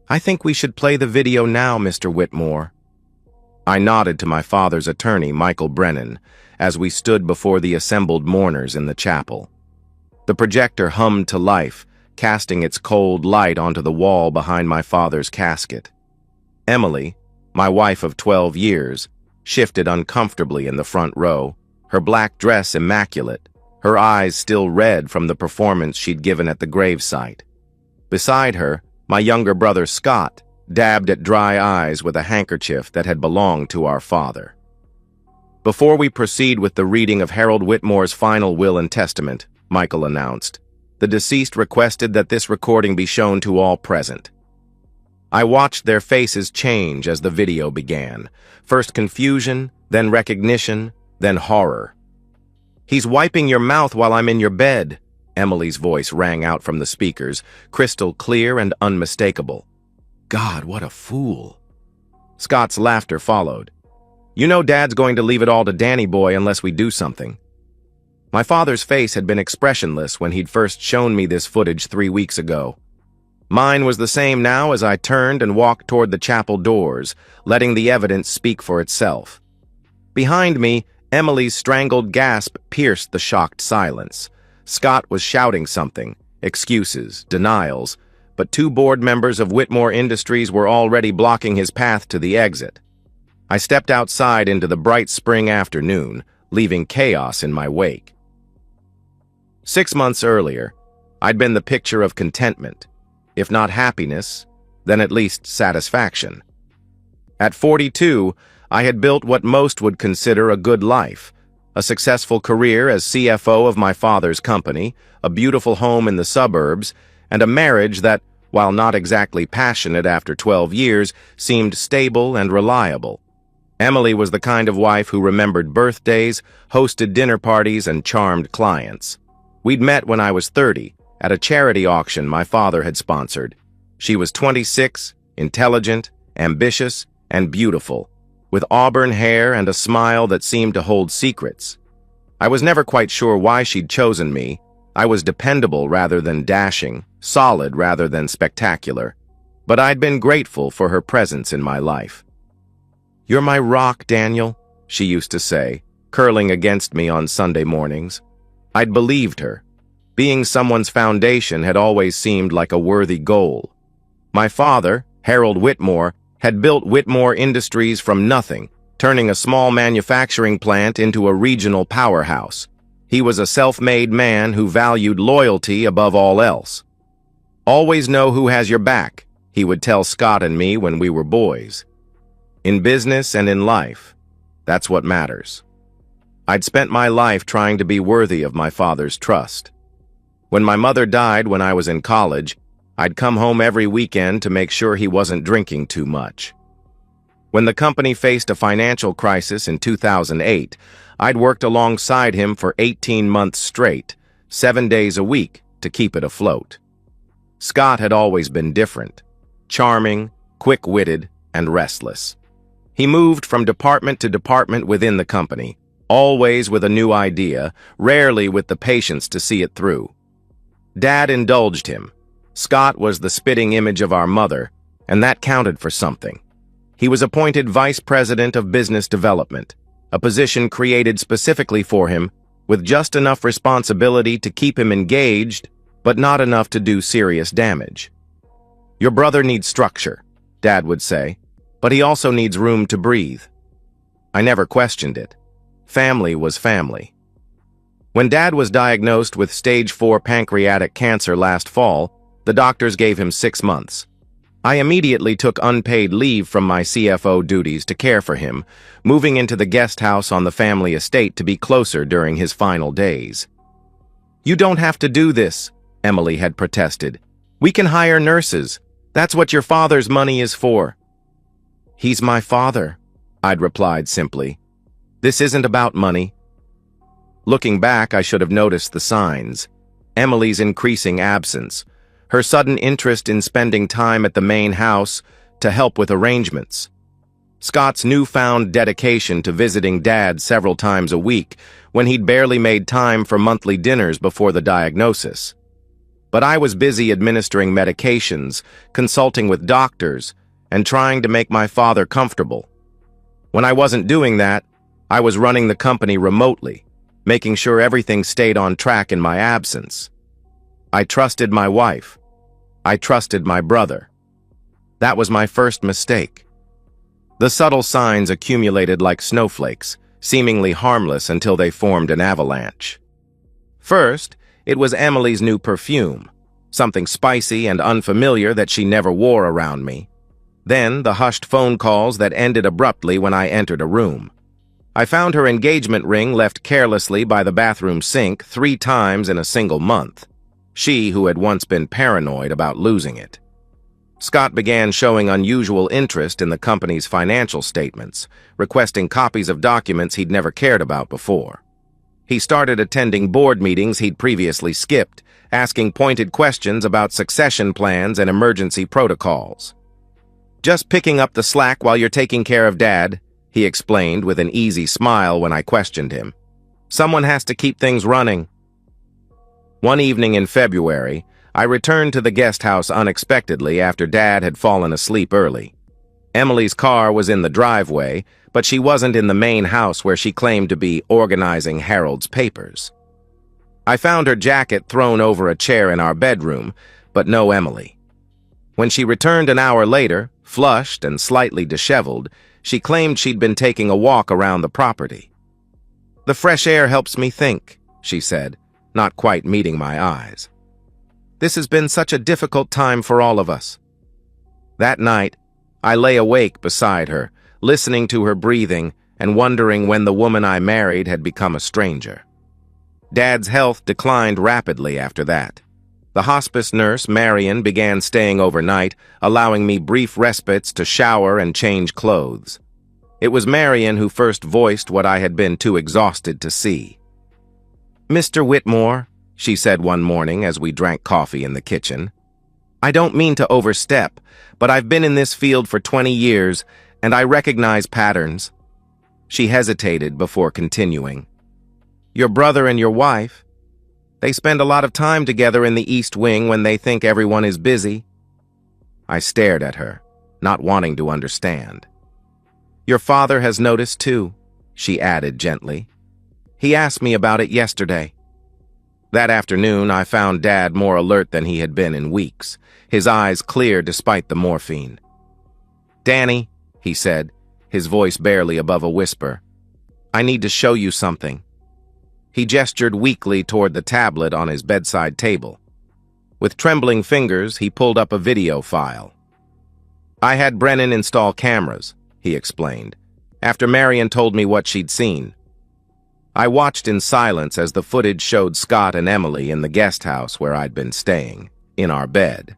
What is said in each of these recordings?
I think we should play the video now, Mr. Whitmore. I nodded to my father's attorney, Michael Brennan, as we stood before the assembled mourners in the chapel. The projector hummed to life, casting its cold light onto the wall behind my father's casket. Emily, my wife of 12 years, shifted uncomfortably in the front row, her black dress immaculate, her eyes still red from the performance she'd given at the gravesite. Beside her, my younger brother Scott dabbed at dry eyes with a handkerchief that had belonged to our father. Before we proceed with the reading of Harold Whitmore's final will and testament, Michael announced, the deceased requested that this recording be shown to all present. I watched their faces change as the video began. First confusion, then recognition, then horror. "He's wiping your mouth while I'm in your bed," Emily's voice rang out from the speakers, crystal clear and unmistakable. God, what a fool. Scott's laughter followed. "You know Dad's going to leave it all to Danny Boy unless we do something." My father's face had been expressionless when he'd first shown me this footage 3 weeks ago. Mine was the same now as I turned and walked toward the chapel doors, letting the evidence speak for itself. Behind me, Emily's strangled gasp pierced the shocked silence. Scott was shouting something, excuses, denials, but 2 board members of Whitmore Industries were already blocking his path to the exit. I stepped outside into the bright spring afternoon, leaving chaos in my wake. 6 months earlier, I'd been the picture of contentment. If not happiness, then at least satisfaction. At 42, I had built what most would consider a good life, a successful career as CFO of my father's company, a beautiful home in the suburbs, and a marriage that, while not exactly passionate after 12 years, seemed stable and reliable. Emily was the kind of wife who remembered birthdays, hosted dinner parties, and charmed clients. We'd met when I was 30, at a charity auction my father had sponsored. She was 26, intelligent, ambitious, and beautiful, with auburn hair and a smile that seemed to hold secrets. I was never quite sure why she'd chosen me. I was dependable rather than dashing, solid rather than spectacular, but I'd been grateful for her presence in my life. "You're my rock, Daniel," she used to say, curling against me on Sunday mornings. I'd believed her. Being someone's foundation had always seemed like a worthy goal. My father, Harold Whitmore, had built Whitmore Industries from nothing, turning a small manufacturing plant into a regional powerhouse. He was a self-made man who valued loyalty above all else. "Always know who has your back," he would tell Scott and me when we were boys. In business and in life, that's what matters. I'd spent my life trying to be worthy of my father's trust. When my mother died when I was in college, I'd come home every weekend to make sure he wasn't drinking too much. When the company faced a financial crisis in 2008, I'd worked alongside him for 18 months straight, 7 days a week, to keep it afloat. Scott had always been different, charming, quick-witted, and restless. He moved from department to department within the company, always with a new idea, rarely with the patience to see it through. Dad indulged him. Scott was the spitting image of our mother, and that counted for something. He was appointed Vice President of Business Development, a position created specifically for him, with just enough responsibility to keep him engaged, but not enough to do serious damage. "Your brother needs structure," Dad would say, "but he also needs room to breathe." I never questioned it. Family was family. When Dad was diagnosed with stage 4 pancreatic cancer last fall, the doctors gave him 6 months. I immediately took unpaid leave from my CFO duties to care for him, moving into the guest house on the family estate to be closer during his final days. "You don't have to do this," Emily had protested. "We can hire nurses. That's what your father's money is for." "He's my father," I'd replied simply. "This isn't about money." Looking back, I should have noticed the signs. Emily's increasing absence, her sudden interest in spending time at the main house to help with arrangements, Scott's newfound dedication to visiting Dad several times a week when he'd barely made time for monthly dinners before the diagnosis. But I was busy administering medications, consulting with doctors, and trying to make my father comfortable. When I wasn't doing that, I was running the company remotely, making sure everything stayed on track in my absence. I trusted my wife. I trusted my brother. That was my first mistake. The subtle signs accumulated like snowflakes, seemingly harmless until they formed an avalanche. First, it was Emily's new perfume, something spicy and unfamiliar that she never wore around me. Then, the hushed phone calls that ended abruptly when I entered a room. I found her engagement ring left carelessly by the bathroom sink 3 times in a single month. She who had once been paranoid about losing it. Scott began showing unusual interest in the company's financial statements, requesting copies of documents he'd never cared about before. He started attending board meetings he'd previously skipped, asking pointed questions about succession plans and emergency protocols. "Just picking up the slack while you're taking care of Dad," he explained with an easy smile when I questioned him. "Someone has to keep things running." One evening in February, I returned to the guest house unexpectedly after Dad had fallen asleep early. Emily's car was in the driveway, but she wasn't in the main house where she claimed to be organizing Harold's papers. I found her jacket thrown over a chair in our bedroom, but no Emily. When she returned an hour later, flushed and slightly disheveled, she claimed she'd been taking a walk around the property. "The fresh air helps me think," she said, not quite meeting my eyes. "This has been such a difficult time for all of us." That night, I lay awake beside her, listening to her breathing and wondering when the woman I married had become a stranger. Dad's health declined rapidly after that. The hospice nurse, Marion, began staying overnight, allowing me brief respites to shower and change clothes. It was Marion who first voiced what I had been too exhausted to see. "Mr. Whitmore," she said one morning as we drank coffee in the kitchen, "I don't mean to overstep, but I've been in this field for 20 years, and I recognize patterns." She hesitated before continuing. "Your brother and your wife, they spend a lot of time together in the East Wing when they think everyone is busy." I stared at her, not wanting to understand. "Your father has noticed too," she added gently. "He asked me about it yesterday." That afternoon, I found Dad more alert than he had been in weeks, his eyes clear despite the morphine. "Danny," he said, his voice barely above a whisper, "I need to show you something." He gestured weakly toward the tablet on his bedside table. With trembling fingers, he pulled up a video file. "I had Brennan install cameras," he explained, after Marion told me what she'd seen. I watched in silence as the footage showed Scott and Emily in the guest house where I'd been staying, in our bed.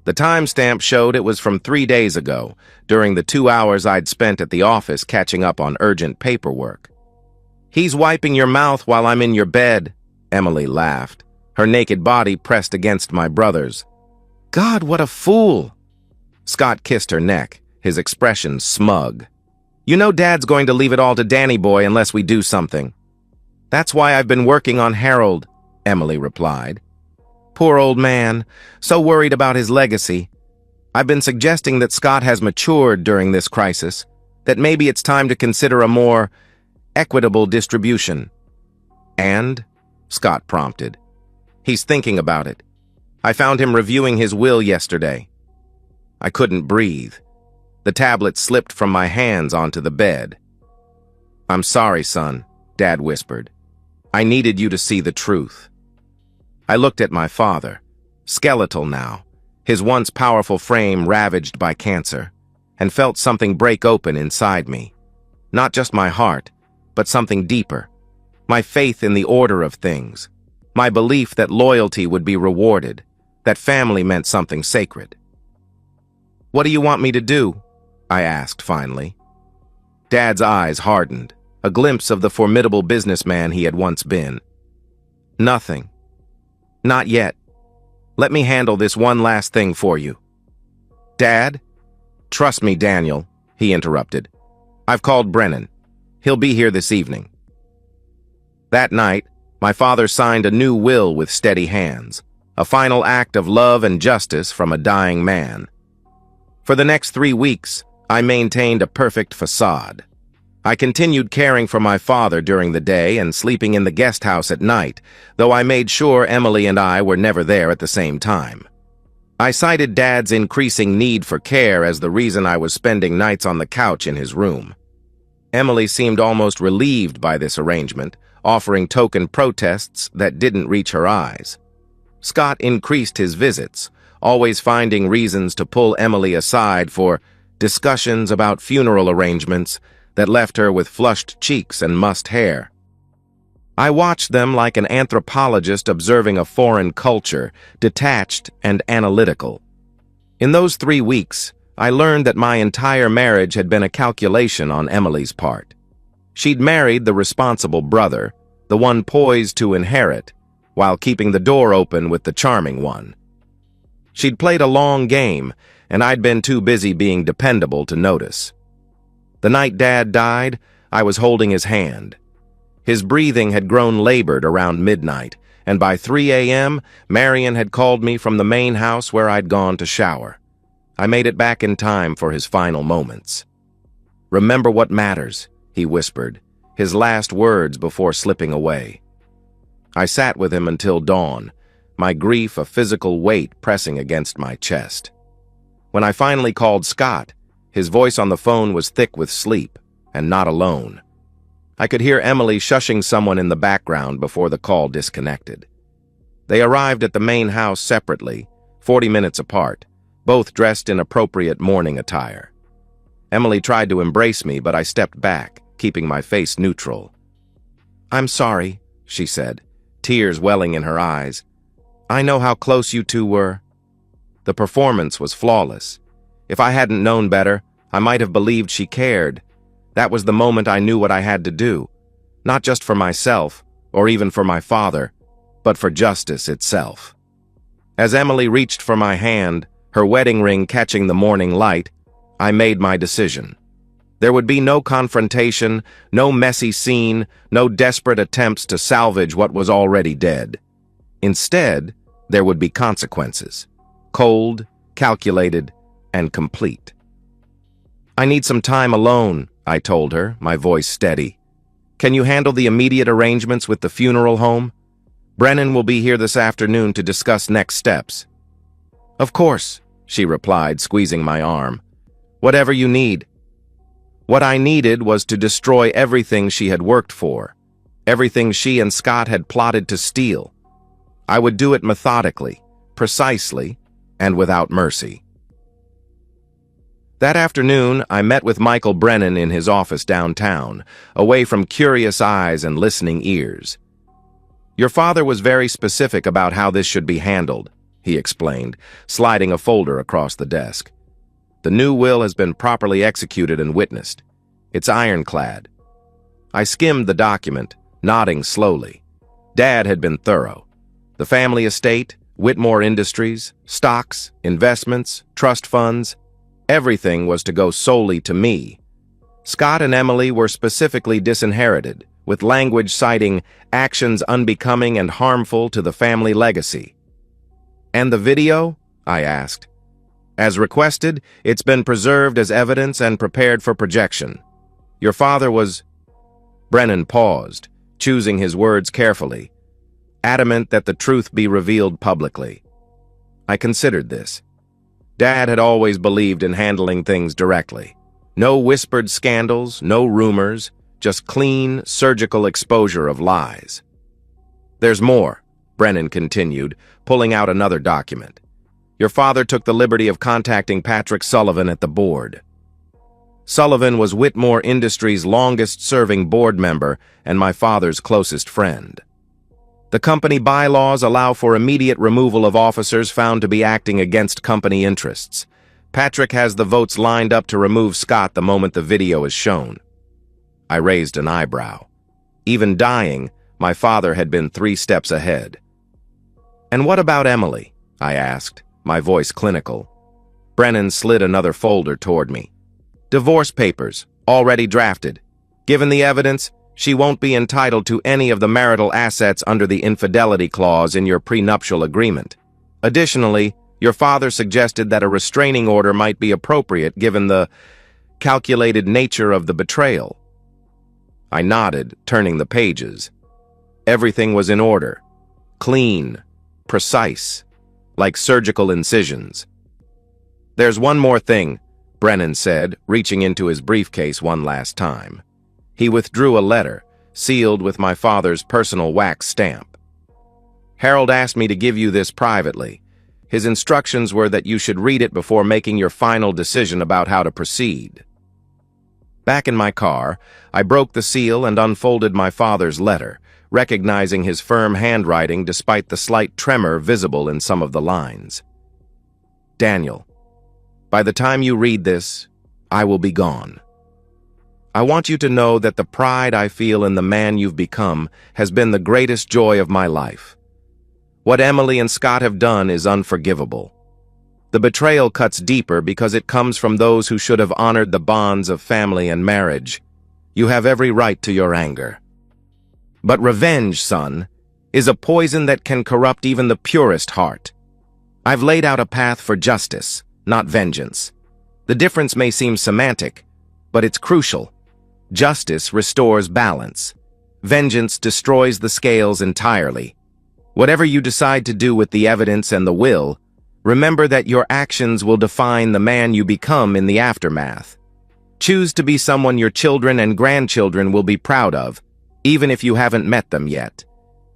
The timestamp showed it was from 3 days ago, during the 2 hours I'd spent at the office catching up on urgent paperwork. "He's wiping your mouth while I'm in your bed," Emily laughed, her naked body pressed against my brother's. "God, what a fool!" Scott kissed her neck, his expression smug. "You know Dad's going to leave it all to Danny boy unless we do something." "That's why I've been working on Harold," Emily replied. "Poor old man, so worried about his legacy. I've been suggesting that Scott has matured during this crisis, that maybe it's time to consider a more equitable distribution." "And?" Scott prompted. "He's thinking about it. I found him reviewing his will yesterday." I couldn't breathe. The tablet slipped from my hands onto the bed. "I'm sorry, son," Dad whispered. "I needed you to see the truth." I looked at my father, skeletal now, his once powerful frame ravaged by cancer, and felt something break open inside me. Not just my heart, but something deeper. My faith in the order of things. My belief that loyalty would be rewarded, that family meant something sacred. "What do you want me to do?" I asked finally. Dad's eyes hardened, a glimpse of the formidable businessman he had once been. "Nothing. Not yet. Let me handle this one last thing for you." "Dad?" "Trust me, Daniel," he interrupted. "I've called Brennan. He'll be here this evening." That night, my father signed a new will with steady hands, a final act of love and justice from a dying man. For the next 3 weeks, I maintained a perfect facade. I continued caring for my father during the day and sleeping in the guest house at night, though I made sure Emily and I were never there at the same time. I cited Dad's increasing need for care as the reason I was spending nights on the couch in his room. Emily seemed almost relieved by this arrangement, offering token protests that didn't reach her eyes. Scott increased his visits, always finding reasons to pull Emily aside for discussions about funeral arrangements that left her with flushed cheeks and mussed hair. I watched them like an anthropologist observing a foreign culture, detached and analytical. In those 3 weeks, I learned that my entire marriage had been a calculation on Emily's part. She'd married the responsible brother, the one poised to inherit, while keeping the door open with the charming one. She'd played a long game, and I'd been too busy being dependable to notice. The night Dad died, I was holding his hand. His breathing had grown labored around midnight, and by 3 a.m., Marion had called me from the main house where I'd gone to shower. I made it back in time for his final moments. "Remember what matters," he whispered, his last words before slipping away. I sat with him until dawn, my grief a physical weight pressing against my chest. When I finally called Scott, his voice on the phone was thick with sleep, and not alone. I could hear Emily shushing someone in the background before the call disconnected. They arrived at the main house separately, 40 minutes apart, both dressed in appropriate morning attire. Emily tried to embrace me, but I stepped back, keeping my face neutral. "I'm sorry," she said, tears welling in her eyes. "I know how close you two were." The performance was flawless. If I hadn't known better, I might have believed she cared. That was the moment I knew what I had to do, not just for myself, or even for my father, but for justice itself. As Emily reached for my hand, her wedding ring catching the morning light, I made my decision. There would be no confrontation, no messy scene, no desperate attempts to salvage what was already dead. Instead, there would be consequences. Cold, calculated, and complete. "I need some time alone," I told her, my voice steady. "Can you handle the immediate arrangements with the funeral home? Brennan will be here this afternoon to discuss next steps." "Of course," she replied, squeezing my arm. "Whatever you need." What I needed was to destroy everything she had worked for, everything she and Scott had plotted to steal. I would do it methodically, precisely, and without mercy. That afternoon, I met with Michael Brennan in his office downtown, away from curious eyes and listening ears. "Your father was very specific about how this should be handled," he explained, sliding a folder across the desk. "The new will has been properly executed and witnessed. It's ironclad." I skimmed the document, nodding slowly. Dad had been thorough. The family estate, Whitmore Industries, stocks, investments, trust funds, everything was to go solely to me. Scott and Emily were specifically disinherited, with language citing actions unbecoming and harmful to the family legacy. "And the video?" I asked. "As requested, it's been preserved as evidence and prepared for projection. Your father was—" Brennan paused, choosing his words carefully, adamant that the truth be revealed publicly. I considered this. Dad had always believed in handling things directly. No whispered scandals, no rumors, just clean, surgical exposure of lies. "There's more," Brennan continued, pulling out another document. "Your father took the liberty of contacting Patrick Sullivan at the board." Sullivan was Whitmore Industries' longest-serving board member and my father's closest friend. The company bylaws allow for immediate removal of officers found to be acting against company interests. Patrick has the votes lined up to remove Scott the moment the video is shown. I raised an eyebrow. Even dying, my father had been 3 steps ahead. "And what about Emily?" I asked, my voice clinical. Brennan slid another folder toward me. "Divorce papers, already drafted. Given the evidence, she won't be entitled to any of the marital assets under the infidelity clause in your prenuptial agreement. Additionally, your father suggested that a restraining order might be appropriate given the calculated nature of the betrayal. I nodded, turning the pages. Everything was in order. Clean, precise, like surgical incisions. "There's one more thing," Brennan said, reaching into his briefcase one last time. He withdrew a letter, sealed with my father's personal wax stamp. "Harold asked me to give you this privately. His instructions were that you should read it before making your final decision about how to proceed." Back in my car, I broke the seal and unfolded my father's letter, recognizing his firm handwriting despite the slight tremor visible in some of the lines. "Daniel, by the time you read this, I will be gone. I want you to know that the pride I feel in the man you've become has been the greatest joy of my life. What Emily and Scott have done is unforgivable. The betrayal cuts deeper because it comes from those who should have honored the bonds of family and marriage. You have every right to your anger. But revenge, son, is a poison that can corrupt even the purest heart. I've laid out a path for justice, not vengeance. The difference may seem semantic, but it's crucial. Justice restores balance. Vengeance destroys the scales entirely. Whatever you decide to do with the evidence and the will, remember that your actions will define the man you become in the aftermath. Choose to be someone your children and grandchildren will be proud of, even if you haven't met them yet.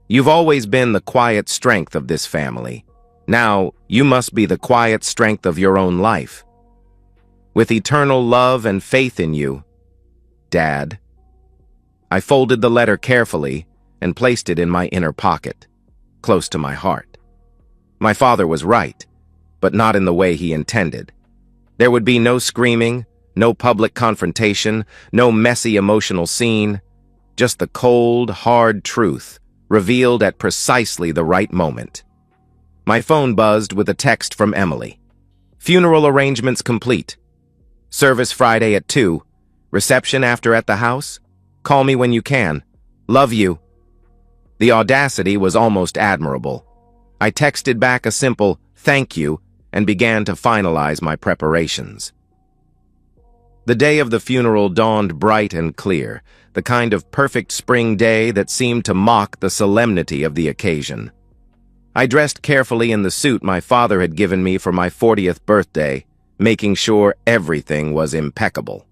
You've always been the quiet strength of this family. Now, you must be the quiet strength of your own life. With eternal love and faith in you, Dad." I folded the letter carefully and placed it in my inner pocket, close to my heart. My father was right, but not in the way he intended. There would be no screaming, no public confrontation, no messy emotional scene, just the cold, hard truth, revealed at precisely the right moment. My phone buzzed with a text from Emily. "Funeral arrangements complete. Service Friday at 2. Reception after at the house? Call me when you can. Love you." The audacity was almost admirable. I texted back a simple "thank you" and began to finalize my preparations. The day of the funeral dawned bright and clear, the kind of perfect spring day that seemed to mock the solemnity of the occasion. I dressed carefully in the suit my father had given me for my 40th birthday, making sure everything was impeccable.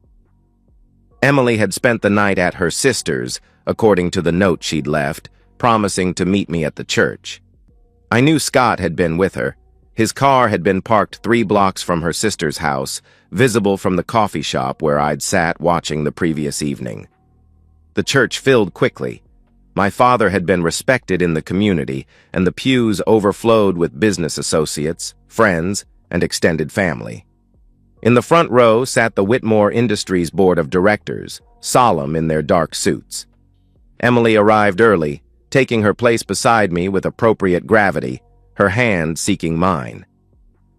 Emily had spent the night at her sister's, according to the note she'd left, promising to meet me at the church. I knew Scott had been with her. His car had been parked 3 blocks from her sister's house, visible from the coffee shop where I'd sat watching the previous evening. The church filled quickly. My father had been respected in the community, and the pews overflowed with business associates, friends, and extended family. In the front row sat the Whitmore Industries Board of Directors, solemn in their dark suits. Emily arrived early, taking her place beside me with appropriate gravity, her hand seeking mine.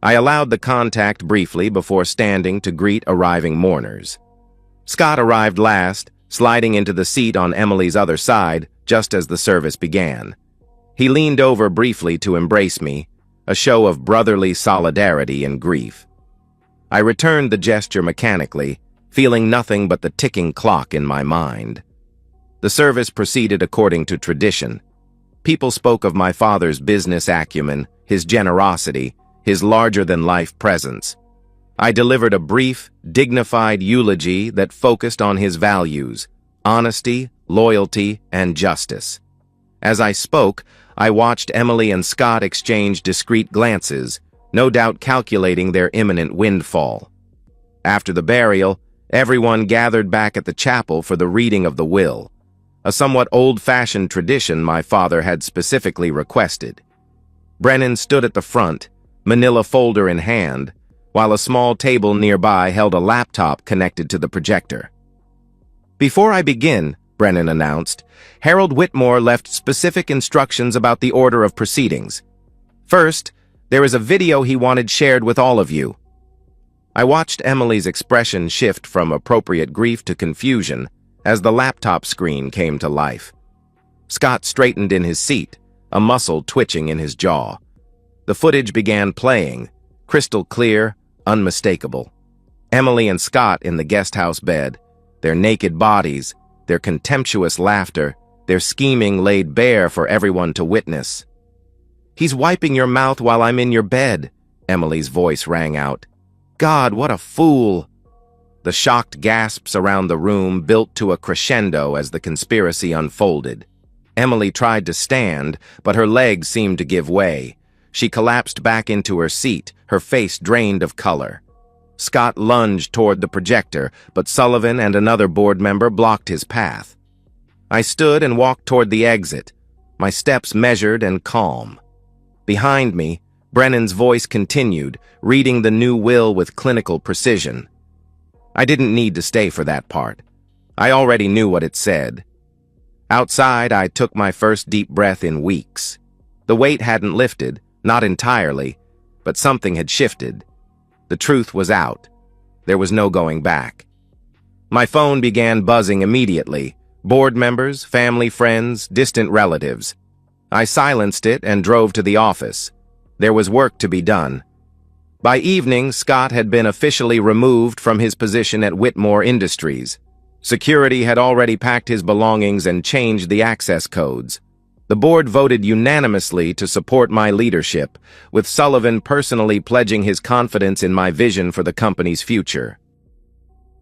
I allowed the contact briefly before standing to greet arriving mourners. Scott arrived last, sliding into the seat on Emily's other side just as the service began. He leaned over briefly to embrace me, a show of brotherly solidarity in grief. I returned the gesture mechanically, feeling nothing but the ticking clock in my mind. The service proceeded according to tradition. People spoke of my father's business acumen, his generosity, his larger-than-life presence. I delivered a brief, dignified eulogy that focused on his values: honesty, loyalty, and justice. As I spoke, I watched Emily and Scott exchange discreet glances, no doubt calculating their imminent windfall. After the burial, everyone gathered back at the chapel for the reading of the will, a somewhat old-fashioned tradition my father had specifically requested. Brennan stood at the front, manila folder in hand, while a small table nearby held a laptop connected to the projector. "Before I begin," Brennan announced, "Harold Whitmore left specific instructions about the order of proceedings. First, there is a video he wanted shared with all of you." I watched Emily's expression shift from appropriate grief to confusion as the laptop screen came to life. Scott straightened in his seat, a muscle twitching in his jaw. The footage began playing, crystal clear, unmistakable. Emily and Scott in the guest house bed, their naked bodies, their contemptuous laughter, their scheming laid bare for everyone to witness. "He's wiping your mouth while I'm in your bed," Emily's voice rang out. "God, what a fool!" The shocked gasps around the room built to a crescendo as the conspiracy unfolded. Emily tried to stand, but her legs seemed to give way. She collapsed back into her seat, her face drained of color. Scott lunged toward the projector, but Sullivan and another board member blocked his path. I stood and walked toward the exit, my steps measured and calm. Behind me, Brennan's voice continued, reading the new will with clinical precision. I didn't need to stay for that part. I already knew what it said. Outside, I took my first deep breath in weeks. The weight hadn't lifted, not entirely, but something had shifted. The truth was out. There was no going back. My phone began buzzing immediately. Board members, family, friends, distant relatives. I silenced it and drove to the office. There was work to be done. By evening, Scott had been officially removed from his position at Whitmore Industries. Security had already packed his belongings and changed the access codes. The board voted unanimously to support my leadership, with Sullivan personally pledging his confidence in my vision for the company's future.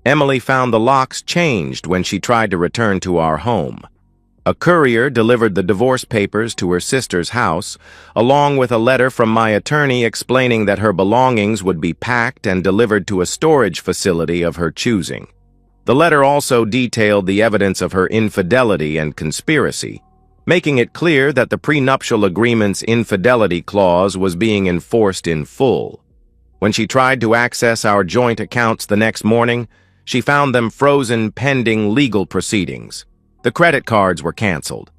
Emily found the locks changed when she tried to return to our home. A courier delivered the divorce papers to her sister's house, along with a letter from my attorney explaining that her belongings would be packed and delivered to a storage facility of her choosing. The letter also detailed the evidence of her infidelity and conspiracy, making it clear that the prenuptial agreement's infidelity clause was being enforced in full. When she tried to access our joint accounts the next morning, she found them frozen pending legal proceedings. The credit cards were canceled.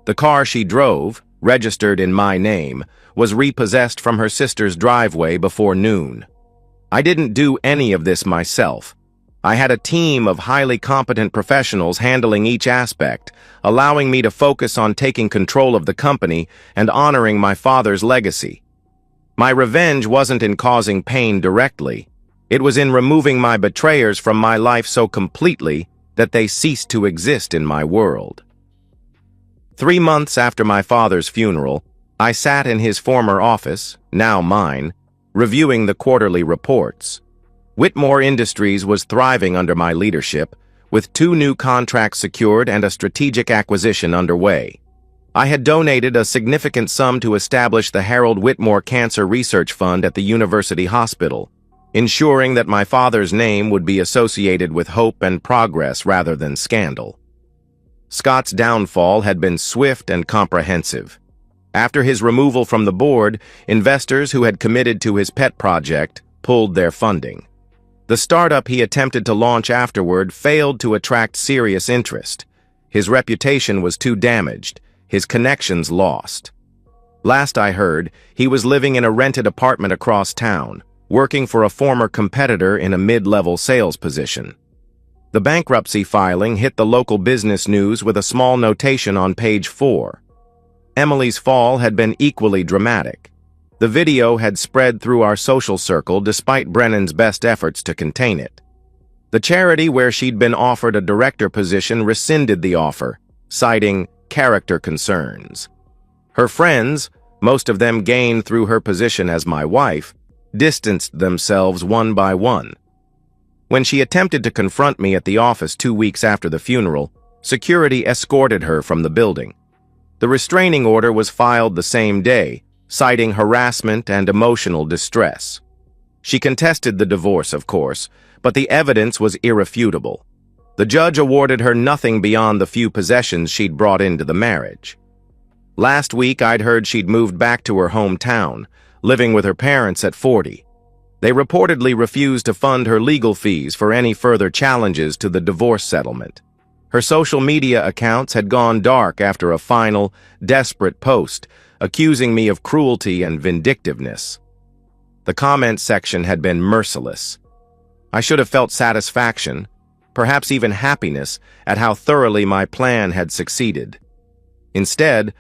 The car she drove, registered in my name, was repossessed from her sister's driveway before noon. I didn't do any of this myself. I had a team of highly competent professionals handling each aspect, allowing me to focus on taking control of the company and honoring my father's legacy. My revenge wasn't in causing pain directly. It was in removing my betrayers from my life so completely that they ceased to exist in my world. 3 months after my father's funeral, I sat in his former office, now mine, reviewing the quarterly reports. Whitmore Industries was thriving under my leadership, with 2 new contracts secured and a strategic acquisition underway. I had donated a significant sum to establish the Harold Whitmore Cancer Research Fund at the University Hospital, ensuring that my father's name would be associated with hope and progress rather than scandal. Scott's downfall had been swift and comprehensive. After his removal from the board, investors who had committed to his pet project pulled their funding. The startup he attempted to launch afterward failed to attract serious interest. His reputation was too damaged, his connections lost. Last I heard, he was living in a rented apartment across town, working for a former competitor in a mid-level sales position. The bankruptcy filing hit the local business news with a small notation on page 4. Emily's fall had been equally dramatic. The video had spread through our social circle despite Brennan's best efforts to contain it. The charity where she'd been offered a director position rescinded the offer, citing character concerns. Her friends, most of them gained through her position as my wife, distanced themselves one by one. When she attempted to confront me at the office 2 weeks after the funeral, security escorted her from the building. The restraining order was filed the same day, citing harassment and emotional distress. She contested the divorce, of course, but the evidence was irrefutable. The judge awarded her nothing beyond the few possessions she'd brought into the marriage. Last week, I'd heard she'd moved back to her hometown, living with her parents at 40. They reportedly refused to fund her legal fees for any further challenges to the divorce settlement. Her social media accounts had gone dark after a final, desperate post, accusing me of cruelty and vindictiveness. The comment section had been merciless. I should have felt satisfaction, perhaps even happiness, at how thoroughly my plan had succeeded. Instead,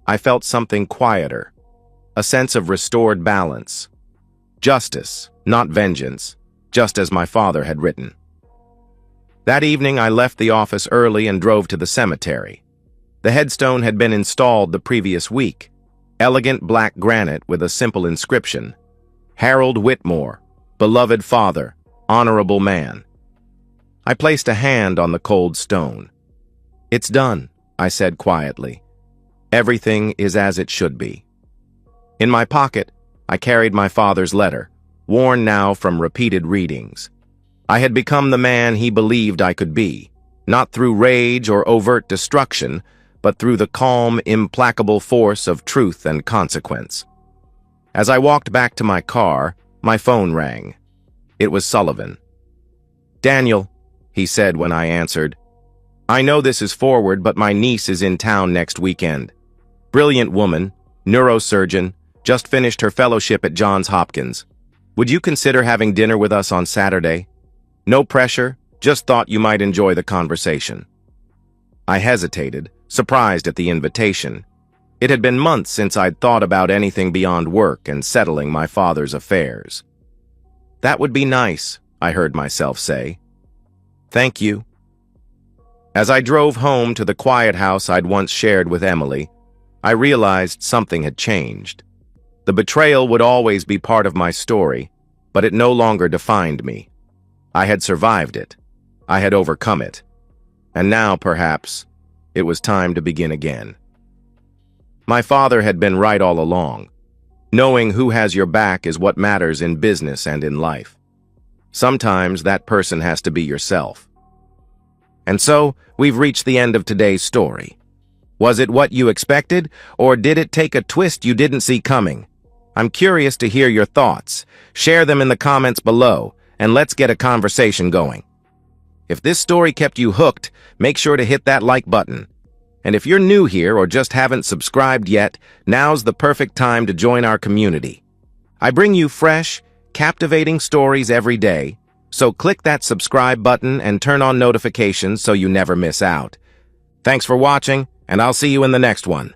I felt something quieter. a sense of restored balance. Justice, not vengeance, just as my father had written. That evening, I left the office early and drove to the cemetery. The headstone had been installed the previous week, elegant black granite with a simple inscription, Harold Whitmore, beloved father, honorable man. I placed a hand on the cold stone. "It's done," I said quietly. "Everything is as it should be." In my pocket, I carried my father's letter, worn now from repeated readings. I had become the man he believed I could be, not through rage or overt destruction, but through the calm, implacable force of truth and consequence. As I walked back to my car, my phone rang. It was Sullivan. "Daniel," he said when I answered, "I know this is forward, but my niece is in town next weekend. Brilliant woman, neurosurgeon, just finished her fellowship at Johns Hopkins. Would you consider having dinner with us on Saturday? No pressure, just thought you might enjoy the conversation." I hesitated, surprised at the invitation. It had been months since I'd thought about anything beyond work and settling my father's affairs. "That would be nice," I heard myself say. "Thank you." As I drove home to the quiet house I'd once shared with Emily, I realized something had changed. The betrayal would always be part of my story, but it no longer defined me. I had survived it. I had overcome it. And now, perhaps, it was time to begin again. My father had been right all along. Knowing who has your back is what matters in business and in life. Sometimes that person has to be yourself. And so, we've reached the end of today's story. Was it what you expected, or did it take a twist you didn't see coming? I'm curious to hear your thoughts. Share them in the comments below, and let's get a conversation going. If this story kept you hooked, make sure to hit that like button. And if you're new here or just haven't subscribed yet, now's the perfect time to join our community. I bring you fresh, captivating stories every day, so click that subscribe button and turn on notifications so you never miss out. Thanks for watching, and I'll see you in the next one.